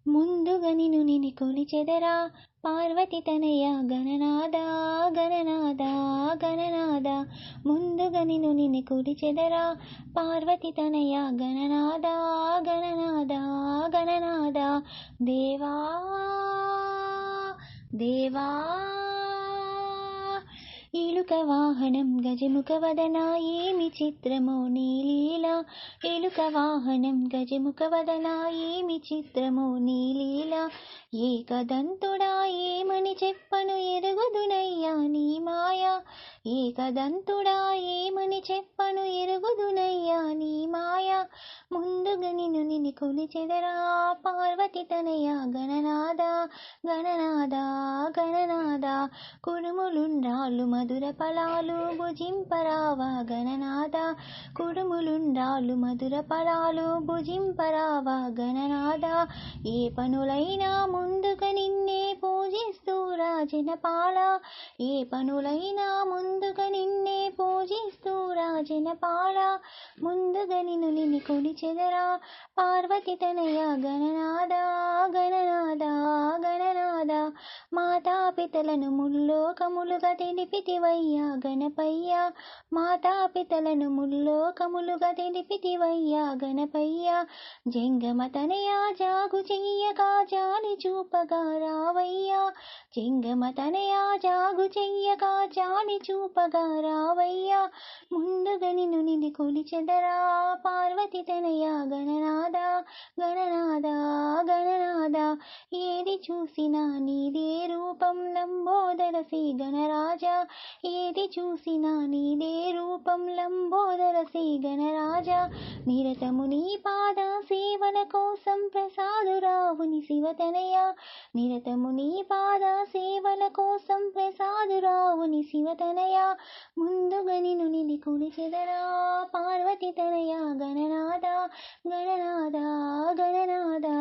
ముందుగా నిన్ను కొలిచెదరా పార్వతి తనయ గణనాద గణనాద గణనాద. ముందుగా నిన్ను కొలిచెదరా పార్వతి తనయ గణనాద గణనాద గణనాద. దేవా దేవా ఇలుక వాహనం గజముఖ వదన ఏమి చిత్రమో నీలీలా. ఇలుక వాహనం గజముఖ వదన ఏమి చిత్రమో నీలీలా. ఏకదంతుడా ఏమని చెప్పను ఎరుగుదునయ్యా నీ మాయా. ఏకదంతుడా ఏమని చెప్పను ఎరుగుదునయ్యా నీ మాయా. ముందుగా నిన్ను కొలిచెదరా పార్వతి తనయ గణనాద గణనాద గణనాద. కుడుములుండ్రాళ్ళు మధుర ఫలాలు భుజింపరావా గణనాద. కుడుములుండ్రాళ్ళు మధుర ఫలాలు భుజింపరావా గణనాద. ఏ పనులైనా ముందుగా నిన్నే పూజిస్తూ రాజనపాల. ఏ పనులైనా ముందుగా నిన్నే పూజిస్తూ రాజనపాల. ముందుగా నిన్ను కొలిచెదరా పార్వతి తనయ గణనాద గణనాద గణనాద. మాతాపితలను ముల్లోకములుగా తెలిపితివయ్యా గణపయ్య. మాతాపితలను ముల్లోకములుగా తెలిపితివయ్యా గణపయ్య. జంగమ తనయా జాగు చెయ్యక జాలి చూపగా రావయ్యా. జంగమ తనయా జాగు చెయ్యక జాలి చూపగా రావయ్యా. ముందుగా నిన్ను కొలిచెదరా పార్వతి తనయ గణనాద గణనాద గణనాద. ఏది చూసినా నీదే రూపం లంబోదర శ్రీ గణరాజా. ఏది చూసినా నీదే రూపం లంబోదర శ్రీ గణరాజా. నిరతము నీ పాద సేవల కోసం ప్రసాదురావుని శివతనయ. నిరతము నీ పాద సేవల కోసం ప్రసాదురావుని శివతనయ. ముందుగా నిన్ను కొలిచెదరా పార్వతి తనయ గణనాద గణనాద గణనాద.